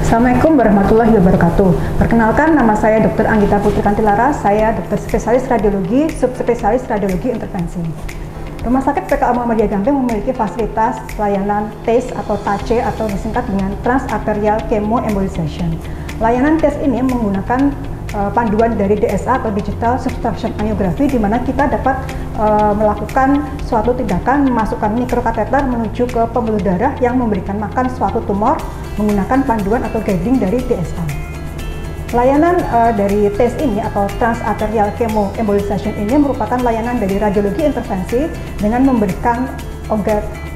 Assalamualaikum warahmatullahi wabarakatuh. Perkenalkan, nama saya Dr. Anggita Putri Kantilara. Saya dokter spesialis radiologi, subspesialis radiologi intervensi. Rumah sakit PKU Muhammadiyah Gamping memiliki fasilitas pelayanan TACE atau TACE atau disingkat dengan Transarterial Chemoembolization. Layanan TACE ini menggunakan panduan dari DSA atau Digital Subtraction Angiography, di mana kita dapat melakukan suatu tindakan memasukkan mikrokateter menuju ke pembuluh darah yang memberikan makan suatu tumor menggunakan panduan atau guiding dari DSA. Layanan dari TACE ini atau Transarterial Chemoembolization ini merupakan layanan dari radiologi intervensi dengan memberikan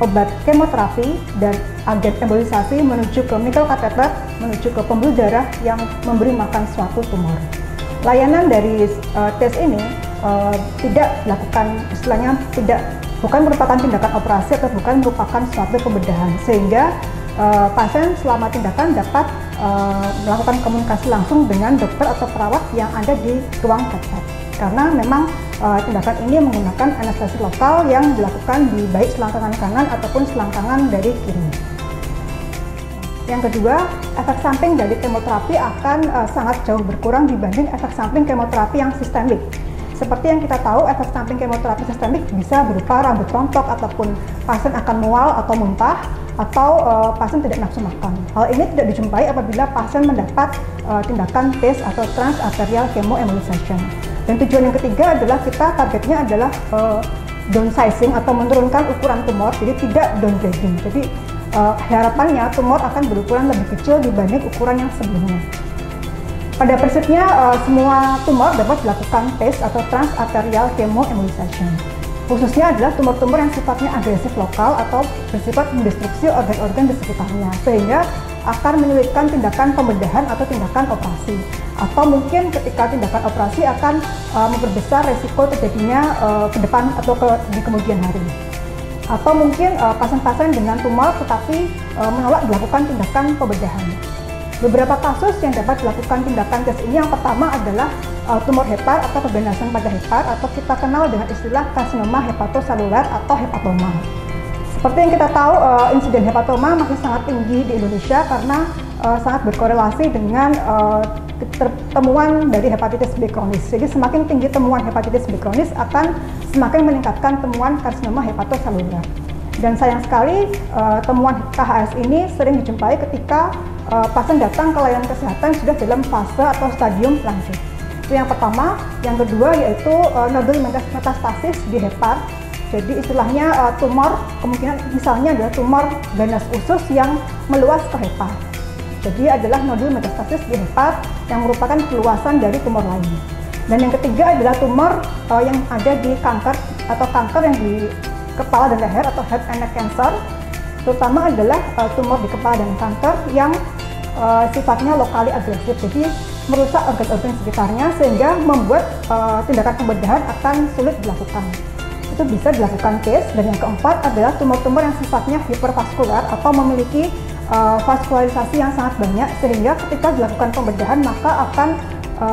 obat kemoterapi dan agen embolisasi menuju ke mikrokateter menuju ke pembuluh darah yang memberi makan suatu tumor. Layanan dari TACE ini tidak dilakukan, istilahnya bukan merupakan tindakan operasi atau bukan merupakan suatu pembedahan, sehingga pasien selama tindakan dapat melakukan komunikasi langsung dengan dokter atau perawat yang ada di ruang cath-lab. Karena memang tindakan ini menggunakan anestesi lokal yang dilakukan di baik selangkangan kanan ataupun selangkangan dari kiri. Yang kedua, efek samping dari kemoterapi akan sangat jauh berkurang dibanding efek samping kemoterapi yang sistemik. Seperti yang kita tahu, efek samping kemoterapi sistemik bisa berupa rambut rontok ataupun pasien akan mual atau muntah, atau pasien tidak nafsu makan. Hal ini tidak dijumpai apabila pasien mendapat tindakan TACE atau Transarterial Chemoembolization. Dan tujuan yang ketiga adalah kita targetnya adalah downsizing atau menurunkan ukuran tumor, jadi tidak downgrading. Jadi harapannya tumor akan berukuran lebih kecil dibanding ukuran yang sebelumnya. Pada prinsipnya semua tumor dapat dilakukan TACE atau Transarterial Chemoembolization. Khususnya adalah tumor-tumor yang sifatnya agresif lokal atau bersifat mendestruksi organ-organ di sekitarnya, sehingga akan menyulitkan tindakan pembedahan atau tindakan operasi. Atau mungkin ketika tindakan operasi akan memperbesar resiko terjadinya ke depan atau di kemudian hari. Atau mungkin pasien-pasien dengan tumor tetapi menolak dilakukan tindakan pembedahan. Beberapa kasus yang dapat dilakukan tindakan TACE ini, yang pertama adalah tumor hepar atau keganasan pada hepar, atau kita kenal dengan istilah karsinoma hepatoseluler atau hepatoma. Seperti yang kita tahu, insiden hepatoma masih sangat tinggi di Indonesia karena sangat berkorelasi dengan temuan dari hepatitis B kronis. Jadi semakin tinggi temuan hepatitis B kronis akan semakin meningkatkan temuan karsinoma hepatoseluler. Dan sayang sekali temuan KHS ini sering dijumpai ketika pasien datang ke layanan kesehatan sudah dalam fase atau stadium lanjut. Itu yang pertama. Yang kedua yaitu nodul metastasis di hepar. Jadi istilahnya tumor, kemungkinan misalnya adalah tumor ganas usus yang meluas ke hepar. Jadi adalah nodul metastasis di hepar yang merupakan keluasan dari tumor lain. Dan yang ketiga adalah tumor yang ada di kanker atau kanker yang di kepala dan leher atau head and neck cancer. Terutama adalah tumor di kepala dan kanker yang sifatnya lokali agresif, jadi merusak organ-organ sekitarnya sehingga membuat tindakan pembedahan akan sulit dilakukan. Itu bisa dilakukan TACE. Dan yang keempat adalah tumor-tumor yang sifatnya hipervaskular atau memiliki vaskularisasi yang sangat banyak, sehingga ketika dilakukan pembedahan maka akan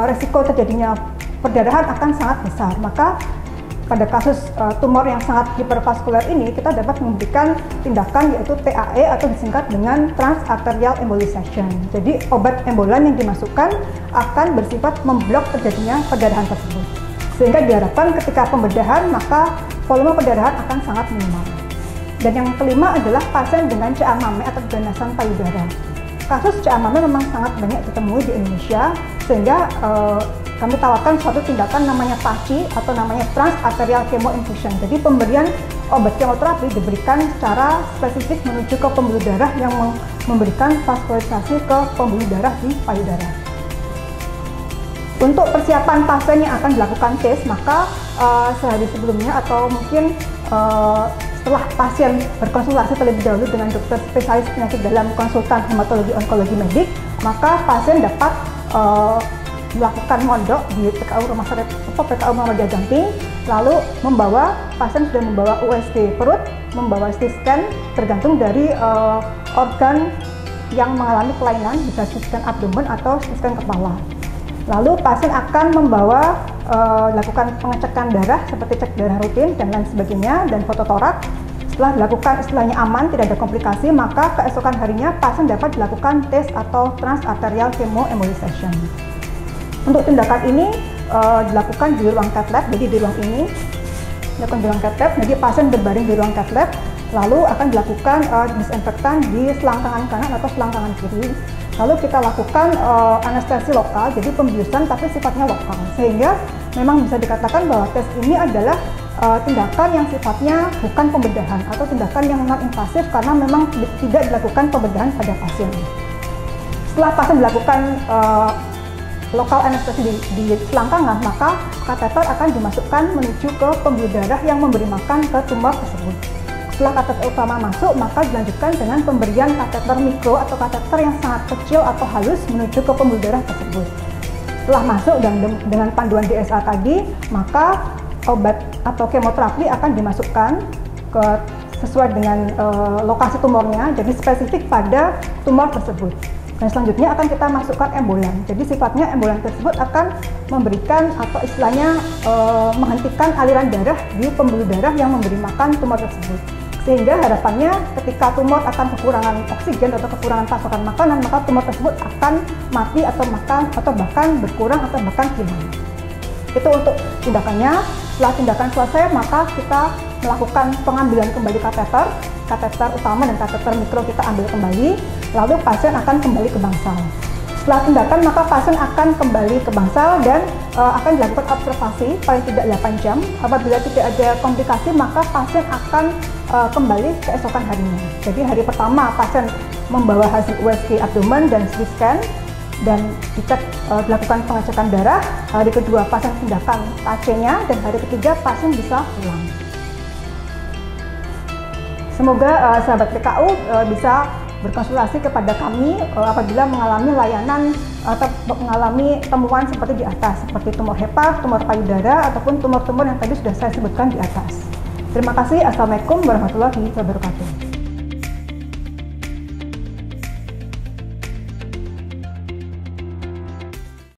resiko terjadinya perdarahan akan sangat besar. Maka pada kasus tumor yang sangat hipervaskular ini kita dapat memberikan tindakan yaitu TAE atau disingkat dengan Transarterial Embolization. Jadi obat embolan yang dimasukkan akan bersifat memblok terjadinya perdarahan tersebut. Sehingga diharapkan ketika pembedahan maka volume perdarahan akan sangat minimal. Dan yang kelima adalah pasien dengan CA mame atau keganasan payudara. Kasus CA mame memang sangat banyak ditemui di Indonesia, sehingga kami tawarkan suatu tindakan namanya TACI atau namanya Transarterial Chemoinfusion. Jadi pemberian obat kemoterapi diberikan secara spesifik menuju ke pembuluh darah yang memberikan vaskularisasi ke pembuluh darah di payudara. Untuk persiapan pasien yang akan dilakukan TACE, maka sehari sebelumnya atau mungkin setelah pasien berkonsultasi terlebih dahulu dengan dokter spesialis penyakit dalam konsultan hematologi onkologi medik, maka pasien dapat melakukan mondok di PKU Rumah Sakit PKU Muhammadiyah Gamping, lalu pasien sudah membawa USG perut, membawa CT scan tergantung dari organ yang mengalami kelainan, bisa CT scan abdomen atau CT scan kepala. Lalu pasien akan membawa lakukan pengecekan darah seperti cek darah rutin dan lain sebagainya, dan foto toraks. Setelah dilakukan istilahnya aman, tidak ada komplikasi, maka keesokan harinya pasien dapat dilakukan tes atau transarterial chemoembolization. Untuk tindakan ini dilakukan di ruang cath lab, jadi di ruang ini dilakukan di ruang cath lab, jadi pasien berbaring di ruang cath lab, lalu akan dilakukan disinfektan di selang tangan kanan atau selang tangan kiri. Lalu kita lakukan anestesi lokal, jadi pembiusan tapi sifatnya lokal, sehingga memang bisa dikatakan bahwa tes ini adalah tindakan yang sifatnya bukan pembedahan atau tindakan yang non-invasif karena memang tidak dilakukan pembedahan pada pasien. Setelah pasien dilakukan lokal anestesi di selangkangan, maka kateter akan dimasukkan menuju ke pembuluh darah yang memberi makan ke tumor tersebut. Setelah kateter utama masuk, maka dilanjutkan dengan pemberian kateter mikro atau kateter yang sangat kecil atau halus menuju ke pembuluh darah tersebut. Setelah masuk dan dengan panduan DSA tadi, maka obat atau kemoterapi akan dimasukkan sesuai dengan lokasi tumornya, jadi spesifik pada tumor tersebut. Dan selanjutnya akan kita masukkan embolan. Jadi sifatnya embolan tersebut akan memberikan atau istilahnya menghentikan aliran darah di pembuluh darah yang memberi makan tumor tersebut. Sehingga harapannya ketika tumor akan kekurangan oksigen atau kekurangan pasokan makanan, maka tumor tersebut akan mati atau bahkan berkurang atau bahkan hilang. Itu untuk tindakannya. Setelah tindakan selesai, maka kita melakukan pengambilan kembali kateter utama dan kateter mikro kita ambil kembali, lalu pasien akan kembali ke bangsal. Setelah tindakan, maka pasien akan kembali ke bangsal dan akan dilakukan observasi paling tidak 8 jam. Apabila tidak ada komplikasi, maka pasien akan kembali keesokan harinya. Jadi hari pertama pasien membawa hasil USG abdomen dan CT scan dan dicek, dilakukan pengecekan darah. Hari kedua pasien tindakan TAC-nya dan hari ketiga pasien bisa pulang. Semoga sahabat PKU bisa berkonsultasi kepada kami apabila mengalami layanan atau mengalami temuan seperti di atas, seperti tumor hepar, tumor payudara, ataupun tumor-tumor yang tadi sudah saya sebutkan di atas. Terima kasih. Assalamualaikum warahmatullahi wabarakatuh.